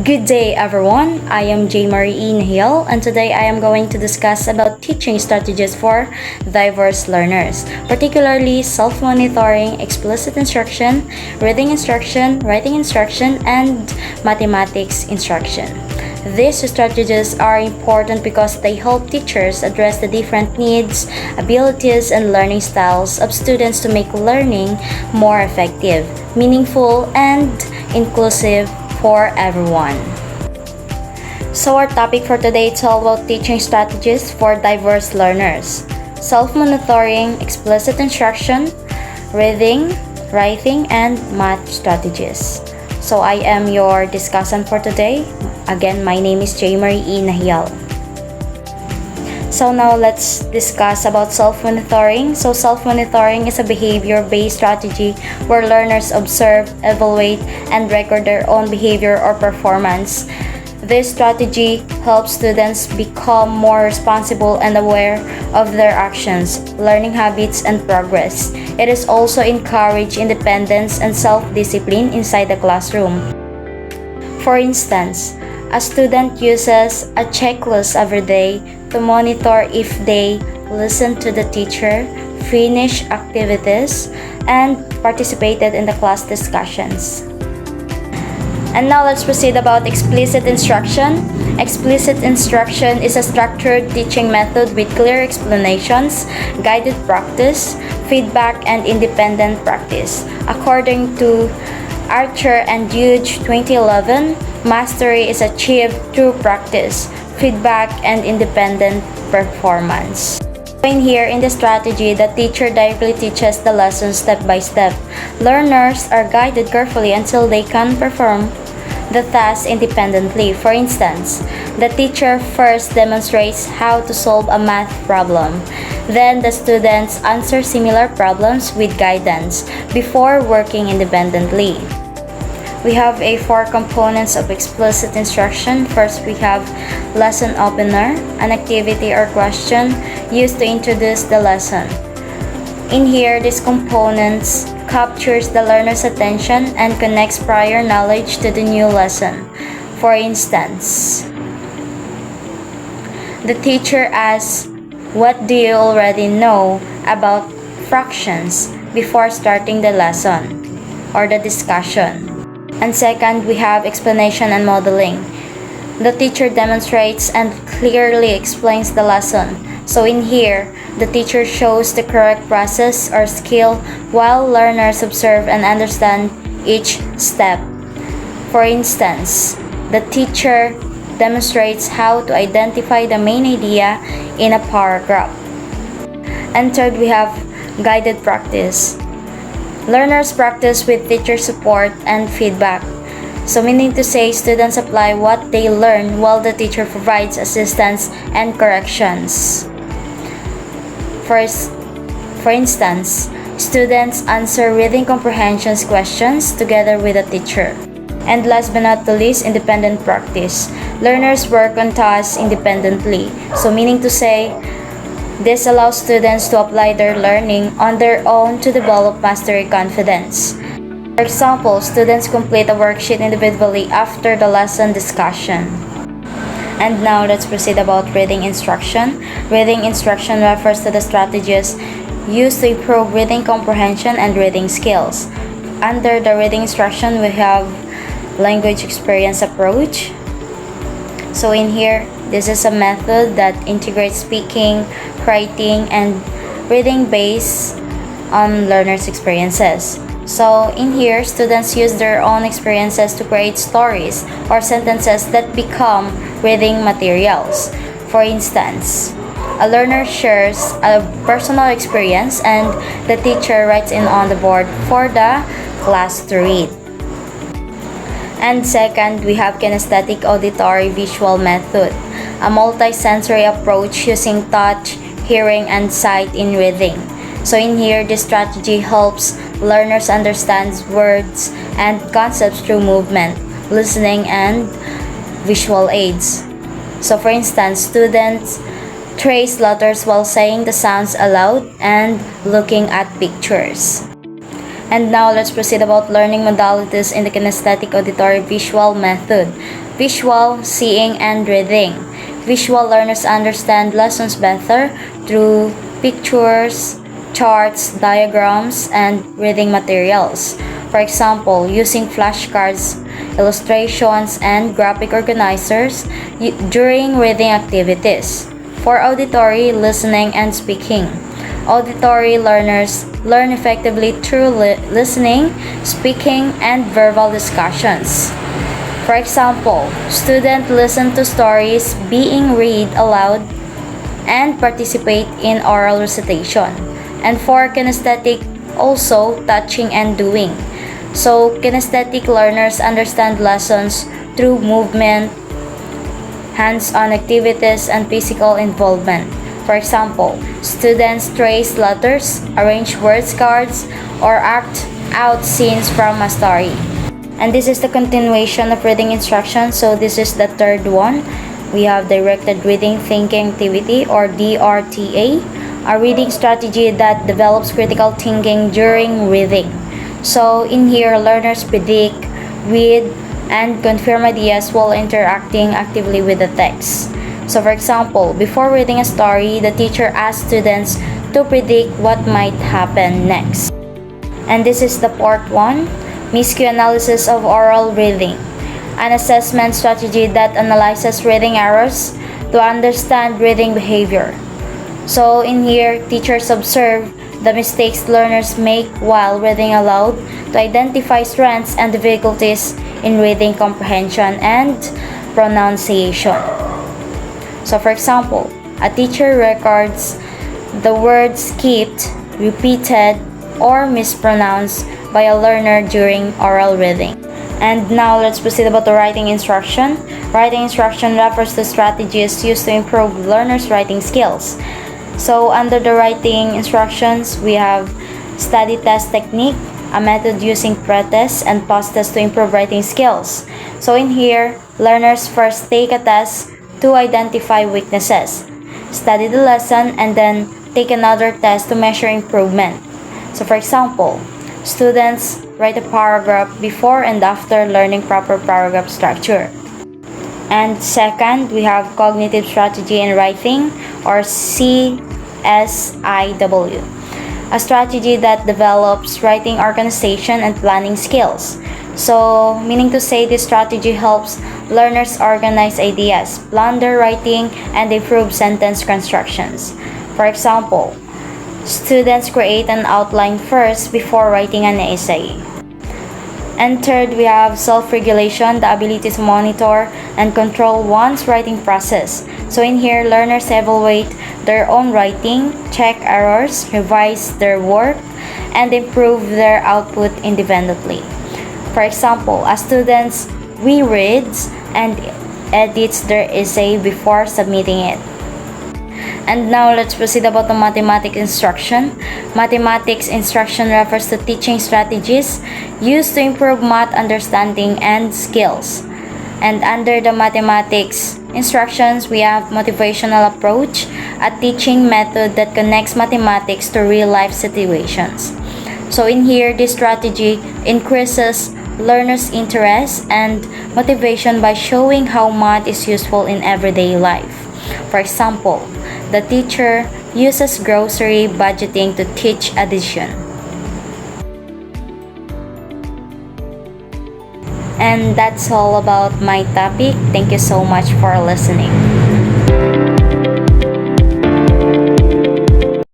Good day everyone, I am J. Marie Nahil and today I am going to discuss about teaching strategies for diverse learners, particularly self-monitoring, explicit instruction, reading instruction, writing instruction, and mathematics instruction. These strategies are important because they help teachers address the different needs, abilities, and learning styles of students to make learning more effective, meaningful, and inclusive for everyone. So our topic for today is all about teaching strategies for diverse learners. Self-monitoring, explicit instruction, reading, writing, and math strategies. So I am your discussant for today. Again, my name is J. Marie Nahil. So now let's discuss about self-monitoring. So self-monitoring is a behavior-based strategy where learners observe, evaluate, and record their own behavior or performance. This strategy helps students become more responsible and aware of their actions, learning habits, and progress. It is also encourage independence and self-discipline inside the classroom. For instance, a student uses a checklist every day to monitor if they listen to the teacher, finish activities, and participated in the class discussions. And now let's proceed about explicit instruction. Explicit instruction is a structured teaching method with clear explanations, guided practice, feedback, and independent practice. According to Archer and Hughes 2011, mastery is achieved through practice, feedback, and independent performance. In here, in the strategy, the teacher directly teaches the lesson step by step. Learners are guided carefully until they can perform the task independently. For instance, the teacher first demonstrates how to solve a math problem. Then the students answer similar problems with guidance before working independently. We have a 4 components of explicit instruction. First, we have lesson opener, an activity or question used to introduce the lesson. In here, these components captures the learner's attention and connects prior knowledge to the new lesson. For instance, the teacher asks, "What do you already know about fractions?" before starting the lesson or the discussion. And second, we have explanation and modeling. The teacher demonstrates and clearly explains the lesson. So in here, the teacher shows the correct process or skill while learners observe and understand each step. For instance, the teacher demonstrates how to identify the main idea in a paragraph. And third, we have guided practice. Learners practice with teacher support and feedback. So meaning to say, students apply what they learn while the teacher provides assistance and corrections. For instance, students answer reading comprehension questions together with a teacher. And last but not the least, independent practice. Learners work on tasks independently. So meaning to say, this allows students to apply their learning on their own to develop mastery confidence. For example, students complete a worksheet individually after the lesson discussion. And now let's proceed about reading instruction. Reading instruction refers to the strategies used to improve reading comprehension and reading skills. Under the reading instruction, we have language experience approach. So in here, this is a method that integrates speaking, writing, and reading based on learners' experiences. So in here, students use their own experiences to create stories or sentences that become reading materials. For instance, a learner shares a personal experience and the teacher writes it on the board for the class to read. And second, we have kinesthetic auditory visual method, a multi-sensory approach using touch, hearing, and sight in reading. So in here, this strategy helps learners understand words and concepts through movement, listening, and visual aids. So for instance, students trace letters while saying the sounds aloud and looking at pictures. And now let's proceed about learning modalities in the kinesthetic auditory visual method. Visual, seeing, and reading. Visual learners understand lessons better through pictures, charts, diagrams, and reading materials. For example, using flashcards, illustrations, and graphic organizers during reading activities. For auditory, listening, and speaking. Auditory learners learn effectively through listening, speaking, and verbal discussions. For example, students listen to stories being read aloud and participate in oral recitation. And for kinesthetic, also touching and doing. So, kinesthetic learners understand lessons through movement, hands-on activities, and physical involvement. For example, students trace letters, arrange words cards, or act out scenes from a story. And this is the continuation of reading instructions. So this is the third one. We have directed reading thinking activity, or DRTA, a reading strategy that develops critical thinking during reading. So in here, learners predict, read, and confirm ideas while interacting actively with the text. So for example, before reading a story, the teacher asks students to predict what might happen next. And this is the part 1, MISCU analysis of oral reading, an assessment strategy that analyzes reading errors to understand reading behavior. So in here, teachers observe the mistakes learners make while reading aloud to identify strengths and difficulties in reading comprehension and pronunciation. So for example, a teacher records the words skipped, repeated, or mispronounced by a learner during oral reading. And now let's proceed about the writing instruction. Writing instruction refers to strategies used to improve learners' writing skills. So under the writing instructions, we have study test technique, a method using pre-test and post-test to improve writing skills. So in here, learners first take a test to identify weaknesses, study the lesson, and then take another test to measure improvement. So for example, students write a paragraph before and after learning proper paragraph structure. And second, we have cognitive strategy in writing, or CSIW, a strategy that develops writing organization and planning skills. So, meaning to say, this strategy helps learners organize ideas, plan their writing, and improve sentence constructions. For example, students create an outline first before writing an essay. And third, we have self-regulation, the ability to monitor and control one's writing process. So in here, learners evaluate their own writing, check errors, revise their work, and improve their output independently. For example, a student rereads and edits their essay before submitting it. And now let's proceed about the mathematics instruction. Mathematics instruction refers to teaching strategies used to improve math understanding and skills. And under the mathematics instructions, we have motivational approach, a teaching method that connects mathematics to real-life situations. So in here, this strategy increases learners' interest and motivation by showing how math is useful in everyday life. For example, the teacher uses grocery budgeting to teach addition. And that's all about my topic. Thank you so much for listening.